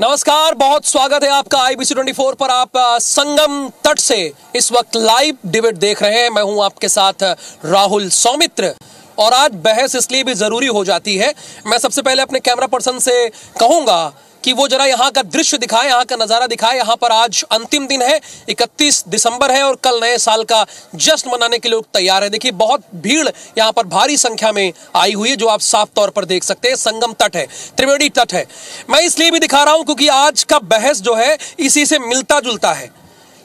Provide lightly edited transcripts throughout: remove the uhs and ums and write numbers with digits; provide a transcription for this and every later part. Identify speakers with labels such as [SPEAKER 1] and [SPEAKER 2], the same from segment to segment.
[SPEAKER 1] नमस्कार, बहुत स्वागत है आपका IBC 24 पर। आप संगम तट से इस वक्त लाइव डिबेट देख रहे हैं। मैं हूं आपके साथ राहुल सौमित्र और आज बहस इसलिए भी जरूरी हो जाती है। मैं सबसे पहले अपने कैमरा पर्सन से कहूंगा कि वो जरा यहाँ का दृश्य दिखाए, यहाँ का नजारा दिखाए। यहाँ पर आज अंतिम दिन है, 31 दिसंबर है और कल नए साल का जश्न मनाने के लोग तैयार है। देखिए बहुत भीड़ यहाँ पर भारी संख्या में आई हुई है, जो आप साफ तौर पर देख सकते हैं। संगम तट है, त्रिवेणी तट है। मैं इसलिए भी दिखा रहा हूं क्योंकि आज का बहस जो है इसी से मिलता जुलता है।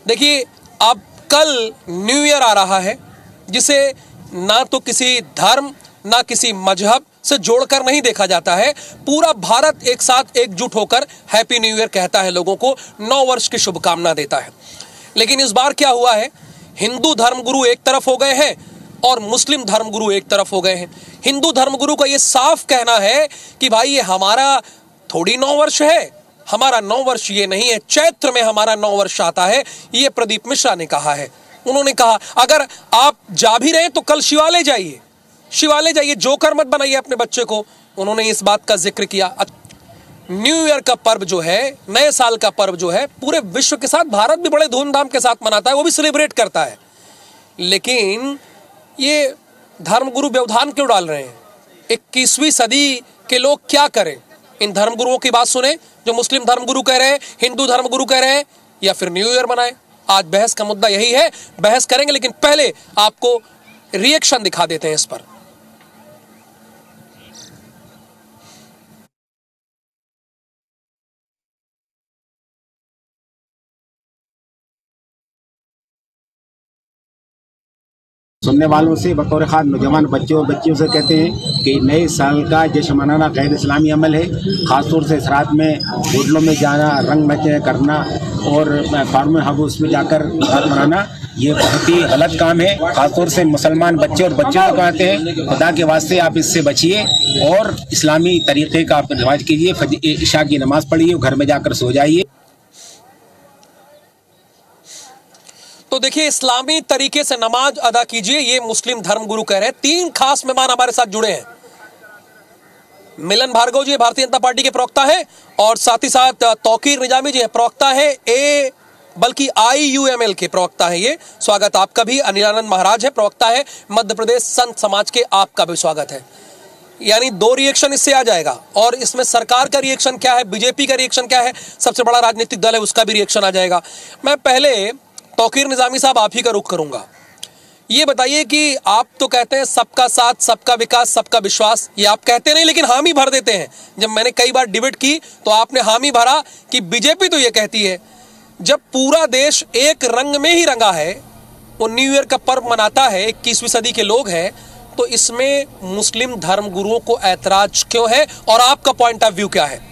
[SPEAKER 1] देखिए अब कल न्यू ईयर आ रहा है, जिसे ना तो किसी धर्म ना किसी मजहब से जोड़कर नहीं देखा जाता है। पूरा भारत एक साथ एकजुट होकर हैप्पी न्यू ईयर कहता है, लोगों को नव वर्ष की शुभकामना देता है। लेकिन इस बार क्या हुआ है, हिंदू धर्मगुरु एक तरफ हो गए हैं और मुस्लिम धर्मगुरु एक तरफ हो गए हैं। हिंदू धर्मगुरु का यह साफ कहना है कि भाई ये हमारा थोड़ी नव वर्ष है, हमारा नव वर्ष ये नहीं है, चैत्र में हमारा नव वर्ष आता है। ये प्रदीप मिश्रा ने कहा है। उन्होंने कहा अगर आप जा भी रहे तो कल शिवालय जाइए, शिवालय जाइए, जोकर मत बनाइए अपने बच्चे को। उन्होंने इस बात का जिक्र किया। न्यू ईयर का पर्व जो है, नए साल का पर्व जो है, पूरे विश्व के साथ भारत भी बड़े धूमधाम के साथ मनाता है, वो भी सेलिब्रेट करता है। लेकिन ये धर्मगुरु व्यवधान क्यों डाल रहे हैं? 21वीं सदी के लोग क्या करें? इन धर्मगुरुओं की बात सुने जो मुस्लिम धर्मगुरु कह रहे हैं, हिंदू धर्मगुरु कह रहे हैं, या फिर न्यू ईयर मनाए? आज बहस का मुद्दा यही है, बहस करेंगे। लेकिन पहले आपको रिएक्शन दिखा देते हैं इस पर।
[SPEAKER 2] सुनने वालों से बतौर खास नौजवान बच्चों और बच्चियों से कहते हैं कि नए साल का जश्न मनाना गैर इस्लामी अमल है। ख़ासतौर से श्राद्ध में होटलों में जाना, रंग मैचें करना और फार्म हाउस में जाकर श्राद्ध मनाना, ये बहुत ही गलत काम है। खासतौर से मुसलमान बच्चे और बच्चियों को कहते हैं खुदा के वास्ते आप इससे बचिए और इस्लामी तरीक़े का आप रिवाज कीजिए। इशा की नमाज़ पढ़िए, घर में जाकर सो जाइए।
[SPEAKER 1] तो देखिए, इस्लामी तरीके से नमाज अदा कीजिए, ये मुस्लिम धर्मगुरु कह रहे हैं। 3 खास मेहमान हमारे साथ जुड़े हैं। मिलन भार्गव जी भारतीय जनता पार्टी के प्रवक्ता हैं और साथ ही साथ तौकीर निजामी जी है, प्रवक्ता है बल्कि IUML के प्रवक्ता है। ये स्वागत आपका भी। अनिलानंद महाराज है, प्रवक्ता है मध्य प्रदेश संत समाज के, आपका भी स्वागत है। यानी 2 रिएक्शन इससे आ जाएगा। और इसमें सरकार का रिएक्शन क्या है, बीजेपी का रिएक्शन क्या है, सबसे बड़ा राजनीतिक दल है उसका भी रिएक्शन आ जाएगा। मैं पहले तौकीर निजामी साहब आप ही का रुख करूंगा। ये बताइए कि आप तो कहते हैं सबका साथ, सबका विकास, सबका विश्वास, ये आप कहते नहीं लेकिन हामी भर देते हैं। जब मैंने कई बार डिबेट की तो आपने हामी भरा कि बीजेपी तो ये कहती है। जब पूरा देश एक रंग में ही रंगा है, वो न्यू ईयर का पर्व मनाता है, 21वीं सदी के लोग हैं, तो इसमें मुस्लिम धर्मगुरुओं को ऐतराज क्यों है और आपका पॉइंट ऑफ व्यू क्या है?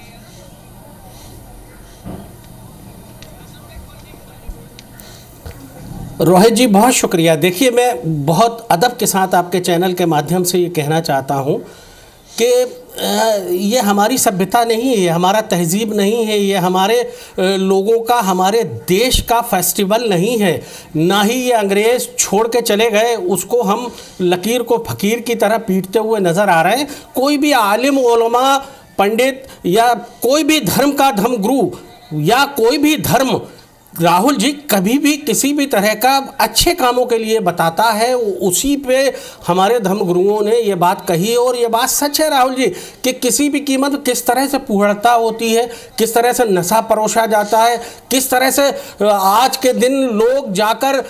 [SPEAKER 3] रोहित जी बहुत शुक्रिया। देखिए, मैं बहुत अदब के साथ आपके चैनल के माध्यम से ये कहना चाहता हूँ कि ये हमारी सभ्यता नहीं है, ये हमारा तहजीब नहीं है, ये हमारे लोगों का, हमारे देश का फेस्टिवल नहीं है। ना ही ये अंग्रेज़ छोड़ के चले गए, उसको हम लकीर को फ़कीर की तरह पीटते हुए नज़र आ रहे हैं। कोई भी आलिम, उलमा, पंडित या कोई भी धर्म का धर्मगुरु या कोई भी धर्म, राहुल जी कभी भी किसी भी तरह का अच्छे कामों के लिए बताता है, उसी पे हमारे धर्मगुरुओं ने ये बात कही और ये बात सच है राहुल जी कि किसी भी कीमत किस तरह से पूर्णता होती है, किस तरह से नशा परोसा जाता है, किस तरह से आज के दिन लोग जाकर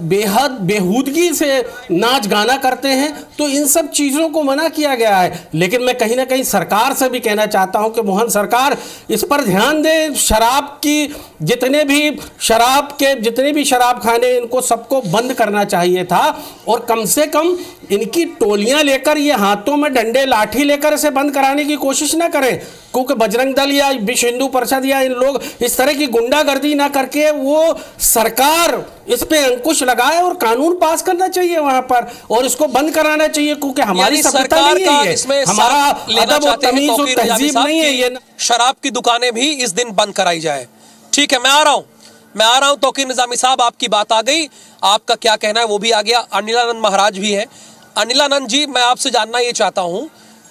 [SPEAKER 3] बेहद बेहूदगी से नाच गाना करते हैं। तो इन सब चीज़ों को मना किया गया है। लेकिन मैं कहीं ना कहीं सरकार से भी कहना चाहता हूँ कि मोहन सरकार इस पर ध्यान दे। शराब की जितने भी शराब खाने, इनको सबको बंद करना चाहिए था और कम से कम इनकी टोलियां लेकर, ये हाथों में डंडे लाठी लेकर इसे बंद कराने की कोशिश ना करें। क्योंकि बजरंग दल या विश्व हिंदू परिषद या इन लोग इस तरह की गुंडागर्दी ना करके वो सरकार इस पे अंकुश लगाए और कानून पास करना चाहिए वहां पर और इसको बंद कराना चाहिए। क्योंकि हमारी सभ्यता नहीं है ये, हमारा अदब और तमीज और तहजीब नहीं है ये।
[SPEAKER 1] शराब की दुकानें भी इस दिन बंद कराई जाए। ठीक है, मैं आ रहा हूं तौकीर निजामी साहब, आपकी बात आ गई, आपका क्या कहना है वो भी आ गया। अनिलानंद महाराज भी है। अनिलानंद जी, मैं आपसे जानना ये चाहता हूं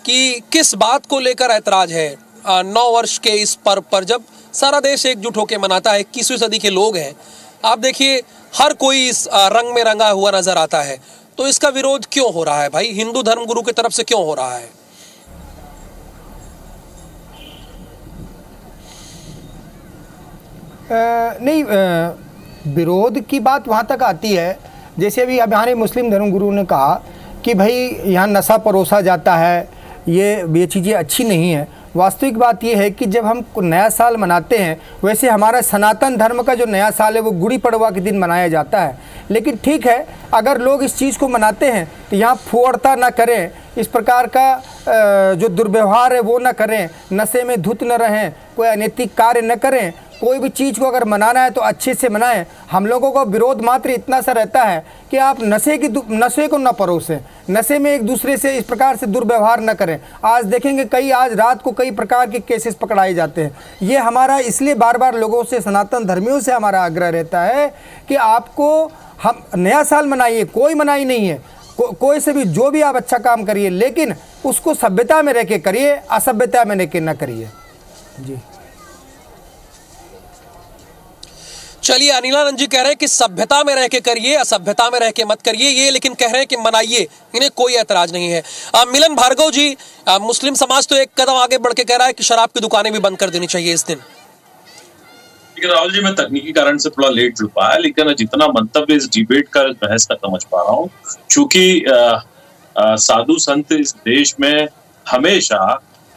[SPEAKER 1] कि किस बात को लेकर ऐतराज है? 9 वर्ष के इस पर्व पर जब सारा देश एकजुट होकर मनाता है, 21वीं सदी के लोग हैं, आप देखिए हर कोई इस रंग में रंगा हुआ नजर आता है, तो इसका विरोध क्यों हो रहा है भाई? हिंदू धर्मगुरु की तरफ से क्यों हो रहा है?
[SPEAKER 4] नहीं, विरोध की बात वहाँ तक आती है, जैसे अभी हमारे मुस्लिम धर्मगुरु ने कहा कि भाई यहाँ नशा परोसा जाता है, ये चीज़ें अच्छी नहीं है। वास्तविक बात ये है कि जब हम नया साल मनाते हैं, वैसे हमारा सनातन धर्म का जो नया साल है वो गुड़ी पड़वा के दिन मनाया जाता है। लेकिन ठीक है, अगर लोग इस चीज़ को मनाते हैं तो यहाँ फुअड़ता ना करें, इस प्रकार का जो दुर्व्यवहार है वो ना करें, नशे में धुत न रहें, कोई अनैतिक कार्य न करें। कोई भी चीज़ को अगर मनाना है तो अच्छे से मनाएं। हम लोगों का विरोध मात्र इतना सा रहता है कि आप नशे को न परोसें, नशे में एक दूसरे से इस प्रकार से दुर्व्यवहार न करें। आज देखेंगे आज रात को कई प्रकार के केसेस पकड़ाए जाते हैं। ये हमारा इसलिए बार बार लोगों से, सनातन धर्मियों से हमारा आग्रह रहता है कि आपको हम नया साल मनाइए, कोई मनाही नहीं है, कोई से भी जो भी आप अच्छा काम करिए, लेकिन उसको सभ्यता में रह के करिए, असभ्यता में रह के न करिए। जी
[SPEAKER 1] चलिए, अनिलानंद जी कह रहे हैं कि सभ्यता में रह के करिए, असभ्यता में रह के मत करिए, ये लेकिन कह रहे हैं कि मनाइए, इन्हें कोई ऐतराज नहीं है। मिलन भार्गव जी, मुस्लिम समाज तो एक कदम आगे बढ़ के कह रहा है कि शराब की दुकानें भी बंद कर देनी चाहिए इस दिन।
[SPEAKER 5] राहुल जी, मैं तकनीकी कारण से थोड़ा लेट जुड़ पाया, लेकिन जितना मंतव्य इस डिबेट का, इस बहस का समझ पा रहा हूँ, चूंकि साधु संत इस देश में हमेशा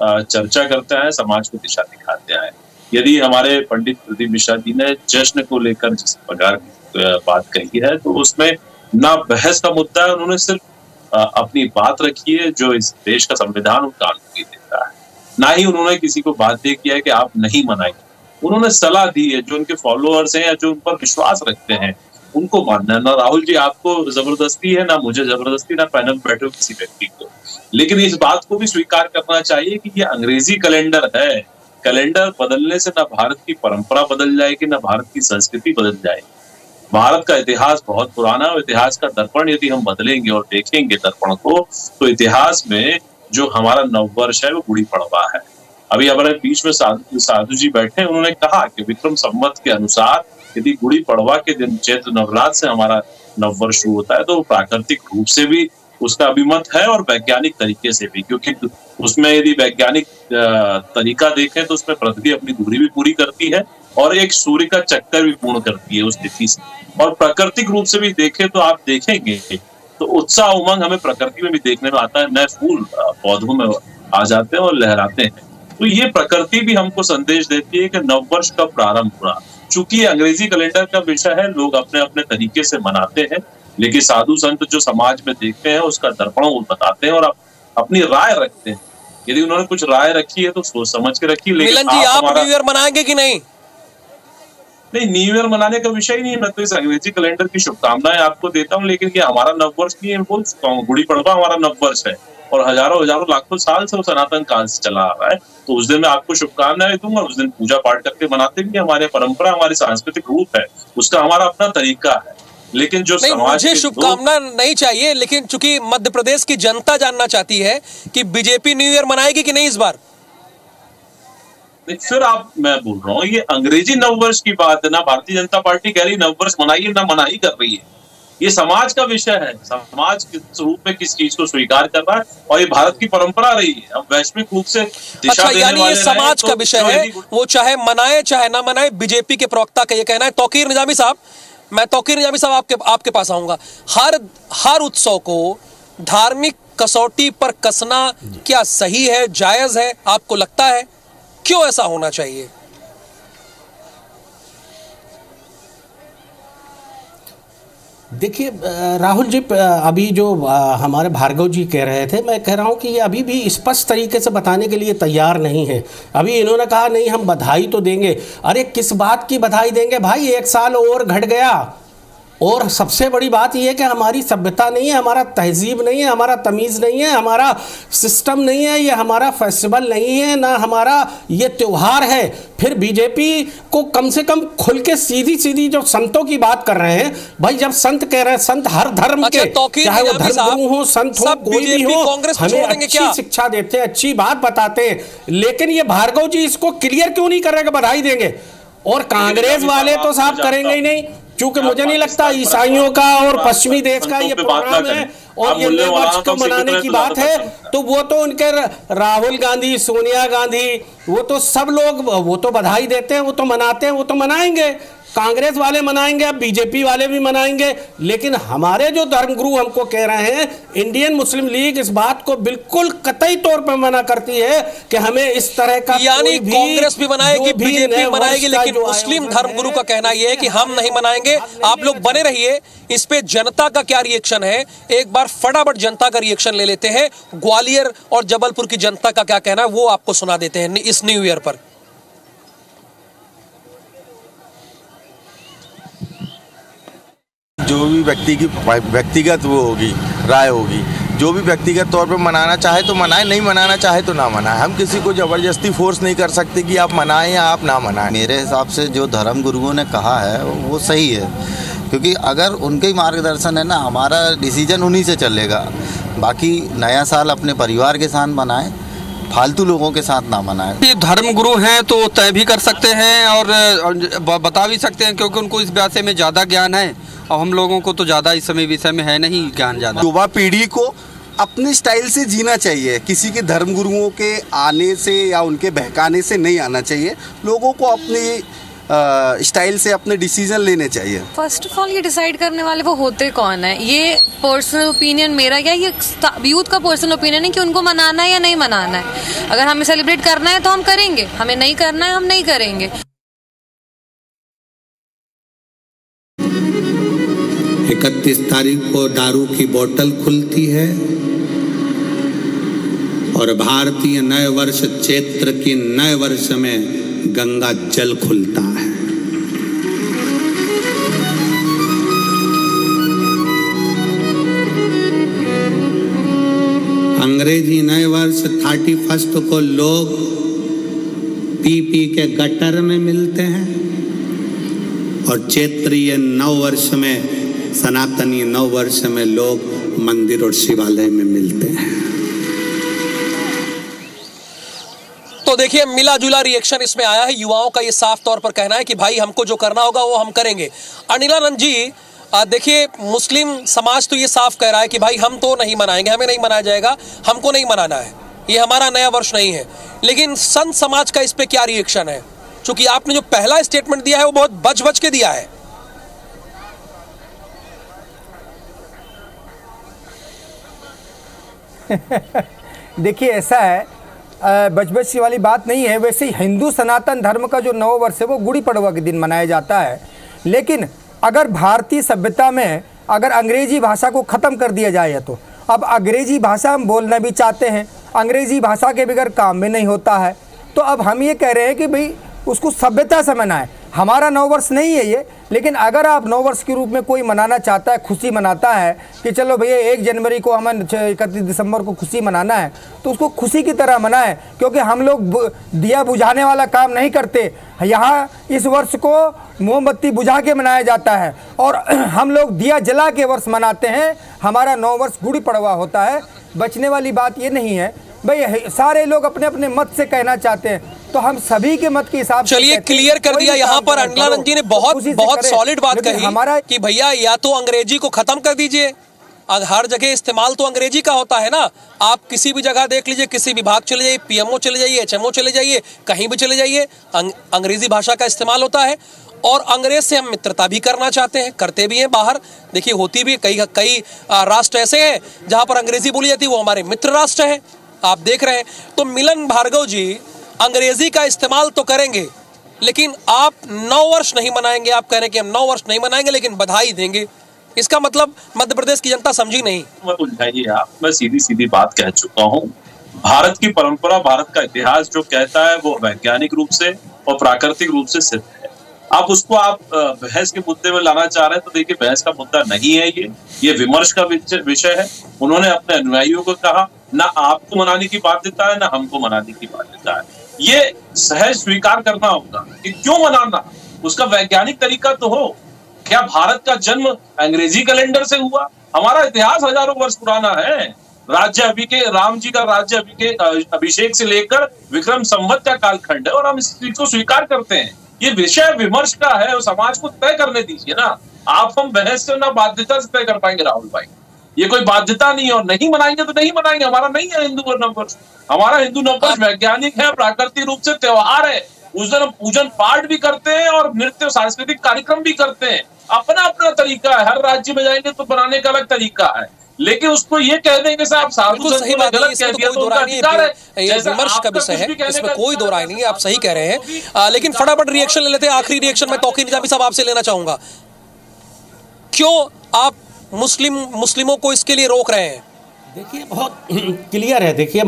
[SPEAKER 5] चर्चा करते हैं, समाज को दिशा दिखाते हैं। यदि हमारे पंडित प्रदीप मिश्रा जी ने जश्न को लेकर जिस प्रकार की बात कही है, तो उसमें ना बहस का मुद्दा है, उन्होंने सिर्फ अपनी बात रखी है जो इस देश का संविधान उनका अनुमति देता है। ना ही उन्होंने किसी को बाध्य किया है कि आप नहीं मनाइए। उन्होंने सलाह दी है, जो उनके फॉलोअर्स हैं या जो उन पर विश्वास रखते हैं उनको मानना है। ना राहुल जी आपको जबरदस्ती है, ना मुझे जबरदस्ती, ना पैनल बैठे हो किसी व्यक्ति को। लेकिन इस बात को भी स्वीकार करना चाहिए कि ये अंग्रेजी कैलेंडर है। कैलेंडर बदलने से ना भारत की परंपरा बदल जाएगी, ना भारत की संस्कृति बदल जाएगी। भारत का इतिहास बहुत पुराना है और इतिहास का दर्पण यदि हम बदलेंगे और देखेंगे दर्पण को, तो इतिहास में जो हमारा नववर्ष है वो गुड़ी पड़वा है। अभी हमारे बीच में साधु जी बैठे, उन्होंने कहा कि विक्रम संवत के अनुसार यदि गुड़ी पड़वा के दिन चैत्र नवरात्र से हमारा नववर्ष शुरू होता है, तो प्राकृतिक रूप से भी उसका अभिमत है और वैज्ञानिक तरीके से भी, क्योंकि उसमें यदि वैज्ञानिक तरीका देखें तो उसमें पृथ्वी अपनी दूरी भी पूरी करती है और एक सूर्य का चक्कर भी पूर्ण करती है उस तिथि से। और प्राकृतिक रूप से भी देखें तो आप देखेंगे तो उत्साह उमंग हमें प्रकृति में भी देखने में आता है, नए फूल पौधों में आ जाते हैं और लहराते हैं। तो ये प्रकृति भी हमको संदेश देती है कि नववर्ष कब प्रारंभ हुआ। चूंकि अंग्रेजी कैलेंडर का विषय है, लोग अपने अपने तरीके से मनाते हैं, लेकिन साधु संत जो समाज में देखते हैं उसका दर्पण वो बताते हैं और अपनी राय रखते हैं। यदि उन्होंने कुछ राय रखी है तो सोच समझ के रखी।
[SPEAKER 1] लेकिन जी आप न्यू ईयर मनाएंगे कि नहीं?
[SPEAKER 5] नहीं, न्यू ईयर मनाने का विषय ही नहीं है। मैं तो इस अंग्रेजी कैलेंडर की शुभकामनाएं आपको देता हूँ, लेकिन ये हमारा नववर्ष नहीं है। बोल चुका हूँ, गुड़ी पड़वा हमारा नववर्ष है और हजारों लाखों साल से वो सनातन काल से चला आ रहा है। तो उस दिन मैं आपको शुभकामनाएं दूंगा। उस दिन पूजा पाठ करके मनाते भी, हमारे परंपरा, हमारी सांस्कृतिक रूप है, उसका हमारा अपना तरीका है। लेकिन जो समाज,
[SPEAKER 1] मुझे शुभकामना नहीं चाहिए, लेकिन चूंकि मध्य प्रदेश की जनता जानना चाहती है कि बीजेपी न्यू ईयर मनाएगी कि नहीं इस बार।
[SPEAKER 5] फिर मैं बोल रहा हूँ, ये अंग्रेजी नववर्ष की बात है ना। भारतीय जनता पार्टी कह रही नववर्ष मनाइए, ना मनाही कर रही है। ये समाज का विषय है, समाज किस रूप में किस चीज को स्वीकार कर रहा है, और ये भारत की परंपरा रही है। अब वैश्विक रूप से
[SPEAKER 1] अच्छा, यानी ये समाज का विषय है, वो चाहे मनाए चाहे ना मनाए। बीजेपी के प्रवक्ता का ये कहना है। तौकीर निजामी साहब, मैं तौकीर निजामी साहब आपके पास आऊंगा। हर उत्सव को धार्मिक कसौटी पर कसना क्या सही है, जायज है? आपको लगता है क्यों ऐसा होना चाहिए?
[SPEAKER 3] देखिए राहुल जी, अभी जो हमारे भार्गव जी कह रहे थे, मैं कह रहा हूँ कि ये अभी भी स्पष्ट तरीके से बताने के लिए तैयार नहीं है। अभी इन्होंने कहा नहीं हम बधाई तो देंगे। अरे किस बात की बधाई देंगे भाई? 1 साल और घट गया, और सबसे बड़ी बात यह है कि हमारी सभ्यता नहीं है, हमारा तहजीब नहीं है, हमारा तमीज़ नहीं है, हमारा सिस्टम नहीं है, ये हमारा फेस्टिवल नहीं है, ना हमारा ये त्यौहार है। फिर बीजेपी को कम से कम खुल के सीधी सीधी जो संतों की बात कर रहे हैं, भाई जब संत कह रहे हैं, संत हर धर्म के, चाहे वो धर्मगुरु हो, संत हो, कोई भी हो, हमें अच्छी शिक्षा देते हैं, अच्छी बात बताते हैं। लेकिन ये भार्गव जी इसको क्लियर क्यों नहीं कर रहे कि बधाई देंगे? और कांग्रेस वाले तो साफ करेंगे ही नहीं, क्योंकि मुझे नहीं लगता ईसाइयों का और पश्चिमी देश का ये प्रोग्राम है और ये नए वर्ष को मनाने की बात है, तो वो तो उनके राहुल गांधी, सोनिया गांधी, वो तो सब लोग वो तो बधाई देते हैं, वो तो मनाते हैं, वो तो मनाएंगे, कांग्रेस वाले मनाएंगे, अब बीजेपी वाले भी मनाएंगे। लेकिन हमारे जो धर्मगुरु हमको कह रहे हैं, इंडियन मुस्लिम लीग इस बात को बिल्कुल कतई तौर पर मना करती है कि हमें इस तरह का,
[SPEAKER 1] यानी कांग्रेस भी मनाएगी, बीजेपी मनाएगी, लेकिन मुस्लिम धर्मगुरु का कहना यह है कि हम नहीं मनाएंगे। आप लोग बने रहिए, इस पे जनता का क्या रिएक्शन है, एक बार फटाफट जनता का रिएक्शन ले लेते हैं। ग्वालियर और जबलपुर की जनता का क्या कहना है वो आपको सुना देते हैं इस न्यू ईयर पर।
[SPEAKER 6] जो भी व्यक्ति की व्यक्तिगत वो होगी, राय होगी, जो भी व्यक्तिगत तौर पर मनाना चाहे तो मनाए, नहीं मनाना चाहे तो ना मनाए। हम किसी को ज़बरदस्ती फोर्स नहीं कर सकते कि आप मनाएं या आप ना मनाएं।
[SPEAKER 7] मेरे हिसाब से जो धर्म गुरुओं ने कहा है वो सही है, क्योंकि अगर उनके ही मार्गदर्शन है ना, हमारा डिसीजन उन्हीं से चलेगा। बाकी नया साल अपने परिवार के साथ मनाएं, फालतू लोगों के साथ ना मनाएं।
[SPEAKER 8] ये धर्म गुरु हैं तो तय भी कर सकते हैं और बता भी सकते हैं, क्योंकि उनको इस विषय में ज़्यादा ज्ञान है और हम लोगों को तो ज़्यादा इस समय विषय में है नहीं ज्ञान ज़्यादा।
[SPEAKER 9] युवा पीढ़ी को अपने स्टाइल से जीना चाहिए, किसी के धर्म गुरुओं के आने से या उनके बहकाने से नहीं आना चाहिए। लोगों को अपनी स्टाइल से अपने डिसीजन लेने चाहिए।
[SPEAKER 10] फर्स्ट ऑफ ऑल ये डिसाइड करने वाले वो होते कौन है? ये पर्सनल ओपिनियन मेरा या ये यूथ का पर्सनल ओपिनियन है कि उनको मनाना है या नहीं मनाना है। अगर हमें सेलिब्रेट करना है तो हम करेंगे, हमें नहीं करना है हम नहीं करेंगे।
[SPEAKER 11] 31 तारीख को दारू की बोतल खुलती है और भारतीय नए वर्ष चैत्र की नए वर्ष में गंगा जल खुलता है। अंग्रेजी नए वर्ष 31 को लोग पी के गटर में मिलते हैं और चैत्रीय नव वर्ष में, सनातनी नव वर्ष में लोग मंदिर और शिवालय में मिलते हैं।
[SPEAKER 1] तो देखिए मिला जुला रिएक्शन इसमें आया है। युवाओं का ये साफ तौर पर कहना है कि भाई हमको जो करना होगा वो हम करेंगे। अनिलानंद जी देखिए, मुस्लिम समाज तो ये साफ कह रहा है कि भाई हम तो नहीं मनाएंगे, हमें नहीं मनाया जाएगा, हमको नहीं मनाना है, ये हमारा नया वर्ष नहीं है। लेकिन संत समाज का इस पे क्या रिएक्शन है? क्योंकि आपने जो पहला स्टेटमेंट दिया है वो बहुत बच बच के दिया है।
[SPEAKER 4] देखिए ऐसा है, बचबची वाली बात नहीं है। वैसे हिंदू सनातन धर्म का जो नव वर्ष है वो गुड़ी पड़वा के दिन मनाया जाता है। लेकिन अगर भारतीय सभ्यता में अगर अंग्रेजी भाषा को ख़त्म कर दिया जाए, तो अब अंग्रेजी भाषा हम बोलना भी चाहते हैं, अंग्रेजी भाषा के बगैर काम भी नहीं होता है। तो अब हम ये कह रहे हैं कि भाई उसको सभ्यता से मनाएं। हमारा नव वर्ष नहीं है ये, लेकिन अगर आप नव वर्ष के रूप में कोई मनाना चाहता है, खुशी मनाता है कि चलो भैया 1 जनवरी को हमें 31 दिसंबर को खुशी मनाना है, तो उसको खुशी की तरह मनाएं। क्योंकि हम लोग दिया बुझाने वाला काम नहीं करते। यहाँ इस वर्ष को मोमबत्ती बुझा के मनाया जाता है और हम लोग दिया जला के वर्ष मनाते हैं। हमारा नव वर्ष गुड़ी पड़वा होता है। बचने वाली बात ये नहीं है भाई, सारे लोग अपने अपने मत से कहना चाहते हैं, तो हम सभी के मत के हिसाब से
[SPEAKER 1] चलिए क्लियर कर दिया। यहाँ पर अनिलानंद जी ने बहुत सॉलिड बात कही
[SPEAKER 4] हमारा
[SPEAKER 1] कि भैया या तो अंग्रेजी को खत्म कर दीजिए, हर जगह इस्तेमाल तो अंग्रेजी का होता है ना। आप किसी भी जगह देख लीजिए, किसी विभाग चले जाइए, पीएमओ चले जाइए, एचएमओ चले जाइए, कहीं भी चले जाइए, अंग्रेजी भाषा का इस्तेमाल होता है। और अंग्रेज से हम मित्रता भी करना चाहते हैं, करते भी हैं बाहर। देखिए होती भी कई राष्ट्र ऐसे हैं जहां पर अंग्रेजी बोली जाती है, वो हमारे मित्र राष्ट्र हैं, आप देख रहे हैं। तो मिलन भार्गव जी अंग्रेजी का इस्तेमाल तो करेंगे, लेकिन आप नव वर्ष नहीं मनाएंगे। आप कह रहे हैं कि हम नव वर्ष नहीं मनाएंगे लेकिन बधाई देंगे। इसका मतलब मध्य प्रदेश की जनता समझी नहीं।
[SPEAKER 5] मत उलझाइए आप, मैं सीधी सीधी बात कह चुका हूँ। भारत की परंपरा, भारत का इतिहास जो कहता है वो वैज्ञानिक रूप से और प्राकृतिक रूप से सिद्ध है आप उसको आप बहस के मुद्दे में लाना चाह रहे हैं, तो देखिए बहस का मुद्दा नहीं है ये विमर्श का विषय है। उन्होंने अपने अनुयायियों को कहा ना आपको मनाने की बाध्यता है ना हमको मनाने की बाध्यता है। ये सहज स्वीकार करना होगा कि क्यों मनाना, उसका वैज्ञानिक तरीका तो हो। क्या भारत का जन्म अंग्रेजी कैलेंडर से हुआ? हमारा इतिहास हजारों वर्ष पुराना है। राज्य राम जी का राज्य अभिषेक से लेकर विक्रम संवत का कालखंड है और हम इस चीज को स्वीकार करते हैं। ये विषय विमर्श का है और समाज को तय करने दीजिए ना। आप हम बहस से ना बाध्यता से तय कर पाएंगे राहुल भाई। ये कोई बाध्यता नहीं है और नहीं मनाएंगे तो नहीं मनाएंगे। हमारा नहीं है हिंदू नववर्ष, हमारा हिंदू नववर्ष वैज्ञानिक है, प्राकृतिक रूप से त्योहार है। उस दिन हम पूजन पाठ भी करते हैं और नृत्य सांस्कृतिक कार्यक्रम भी करते हैं। अपना अपना तरीका है, हर राज्य में जाएंगे तो बनाने का अलग तरीका है। लेकिन उसको ये कह देंगे साहब साधु
[SPEAKER 1] सही बात है, इसमें तो कोई दो राय नहीं है, ये विमर्श का विषय है, इसमें कोई दो राय नहीं है, आप सही कह रहे हैं। लेकिन फटाफट रिएक्शन ले लेते हैं। आखिरी रिएक्शन मैं तौकीर निजामी साहब आपसे लेना चाहूंगा। क्यों आप मुस्लिमों को इसके लिए रोक रहे हैं?
[SPEAKER 3] देखिए बहुत क्लियर है। देखिए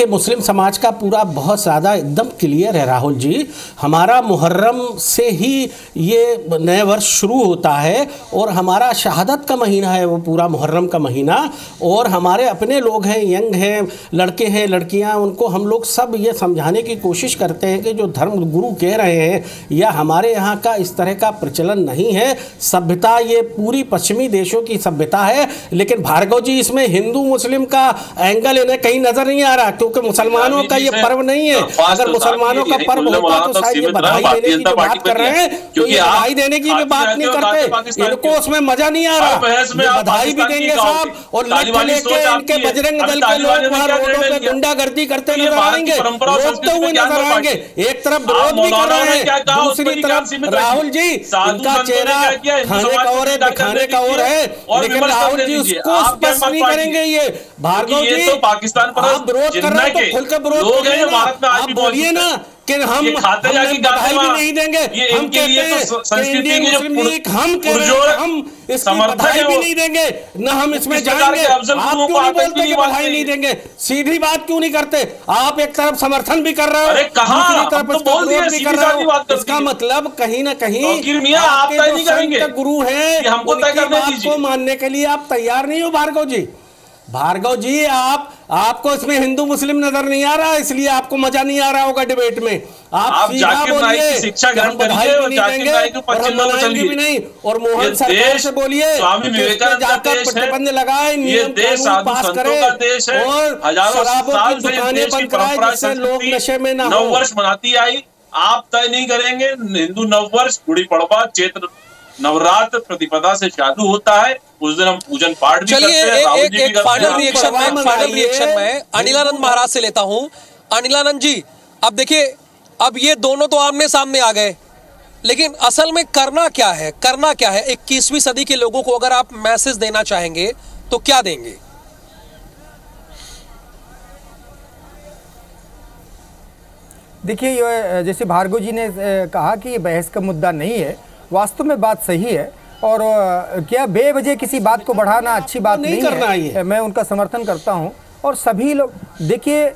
[SPEAKER 3] मुस्लिम समाज का पूरा बहुत ज़्यादा एकदम क्लियर है राहुल जी। हमारा मुहर्रम से ही ये नए वर्ष शुरू होता है और हमारा शहादत का महीना है वो पूरा मुहर्रम का महीना। और हमारे अपने लोग हैं, यंग हैं, लड़के हैं, लड़कियां, उनको हम लोग सब ये समझाने की कोशिश करते हैं कि जो धर्म गुरु कह रहे हैं या हमारे यहाँ का इस तरह का प्रचलन नहीं है। सभ्यता ये पूरी पश्चिमी देशों की सभ्यता है। लेकिन भार्गव जी इसमें हिंदू मुस्लिम का एंगल इन्हें कहीं नज़र नहीं आ रहा, क्योंकि मुसलमानों का ये पर्व नहीं है। अगर मुसलमानों का पर्व होता तो शायद ये बधाई देने की जो बात कर रहे हैं, तो ये बधाई देने की भी बात नहीं करते। इनको उसमें मजा नहीं आ रहा। बधाई भी देंगे साहब और लेके इनके बजरंग दल के लोग वहां रोडों पे गुंडागर्दी करते नजर आएंगे, रोकते हुए नजर आएंगे। एक तरफ विरोध भी कर रहे हैं, दूसरी तरफ राहुल जी इनका चेहरा खाने का और है, दिखाने का और है। लेकिन राहुल जी उसको स्पष्ट नहीं करेंगे। ये भार्गव जी
[SPEAKER 5] पाकिस्तान पर
[SPEAKER 3] आप विरोध कर रहे हैं तो खुल कर विरोध करिए ना। आप बोलिए ना कि हम बधाई भी नहीं देंगे। हम कहते हैं कि इंडियन मुस्लिम लीग हम इसकी बधाई भी नहीं देंगे, ना हम इसमें जाएंगे। आप क्यों नहीं बोलते कि बधाई नहीं देंगे? सीधी बात क्यों नहीं करते? आप एक तरफ समर्थन भी कर रहे हो, दूसरी तरफ इसका विरोध भी कर रहे हो। इसका मतलब कहीं ना कहीं आपके जो संत गुरु हैं उनकी बात को मानने के लिए आप तैयार नहीं हो भार्गव जी। आपको इसमें हिंदू मुस्लिम नजर नहीं आ रहा, इसलिए आपको मजा नहीं आ रहा होगा डिबेट में। आप सीधा बोलिए, हम बधाई भी नहीं देंगे और हम मनाएंगे भी नहीं। और मोहन सरकार से बोलिए जाकर प्रतिबंध लगाए, नियम कानून पास करे और शराबों की दुकानें बंद कराए जिससे लोग नशे में ना हो।
[SPEAKER 5] नववर्ष मनाती आई, आप तय नहीं करेंगे। हिंदू नववर्ष गुड़ी पड़वा चैत्र नवरात्र प्रतिपदा से चालू होता है, उस दिन हम पूजन पाठ भी करते हैं।
[SPEAKER 1] एक फाइनल रिएक्शन में अनिलानंद महाराज से लेता हूं। अनिलानंद जी, अब देखिए, अब ये दोनों तो आमने सामने आ गए, लेकिन असल में करना क्या है? 21वीं सदी के लोगों को अगर आप मैसेज देना चाहेंगे तो क्या देंगे?
[SPEAKER 4] देखिए, जैसे भार्गव जी ने कहा कि ये बहस का मुद्दा नहीं है, वास्तव में बात सही है। और क्या बेवजह किसी बात को बढ़ाना अच्छी बात नहीं करना है। मैं उनका समर्थन करता हूं। और सभी लोग देखिए,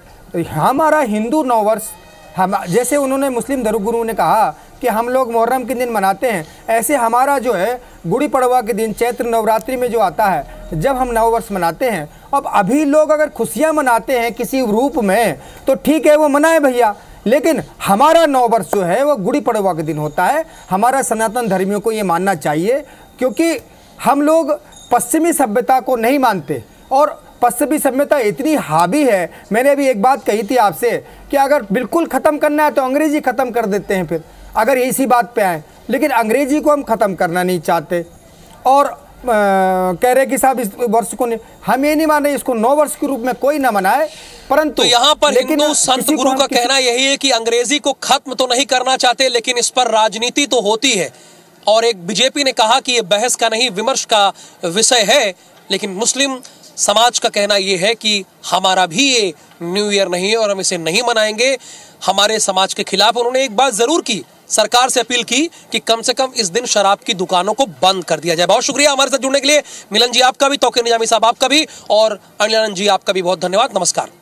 [SPEAKER 4] हमारा हिंदू नववर्ष हम जैसे उन्होंने मुस्लिम धर्मगुरु ने कहा कि हम लोग मुहर्रम के दिन मनाते हैं, ऐसे हमारा जो है गुड़ी पड़वा के दिन चैत्र नवरात्रि में जो आता है, जब हम नववर्ष मनाते हैं। अब अभी लोग अगर खुशियाँ मनाते हैं किसी रूप में तो ठीक है, वो मनाए भैया, लेकिन हमारा नववर्ष जो है वो गुड़ी पड़वा के दिन होता है। हमारा सनातन धर्मियों को ये मानना चाहिए, क्योंकि हम लोग पश्चिमी सभ्यता को नहीं मानते और पश्चिमी सभ्यता इतनी हावी है। मैंने अभी एक बात कही थी आपसे कि अगर बिल्कुल ख़त्म करना है तो अंग्रेज़ी ख़त्म कर देते हैं, फिर अगर इसी बात पे आए। लेकिन अंग्रेज़ी को हम ख़त्म करना नहीं चाहते और कह रहे कि साहब इस वर्ष को हम ये नहीं मान रहे, इसको 9 वर्ष के रूप में कोई ना मनाए। परंतु
[SPEAKER 1] तो यहाँ पर हिंदू संत गुरु का कहना यही है कि अंग्रेजी को खत्म तो नहीं करना चाहते, लेकिन इस पर राजनीति तो होती है। और एक बीजेपी ने कहा कि ये बहस का नहीं विमर्श का विषय है। लेकिन मुस्लिम समाज का कहना यह है कि हमारा भी ये न्यू ईयर नहीं है और हम इसे नहीं मनाएंगे। हमारे समाज के खिलाफ उन्होंने एक बात जरूर की, सरकार से अपील की कि कम से कम इस दिन शराब की दुकानों को बंद कर दिया जाए। बहुत शुक्रिया हमारे साथ जुड़ने के लिए। मिलन जी आपका भी, तौकीर निजामी साहब आपका भी, और अनिलानंद जी आपका भी बहुत धन्यवाद। नमस्कार।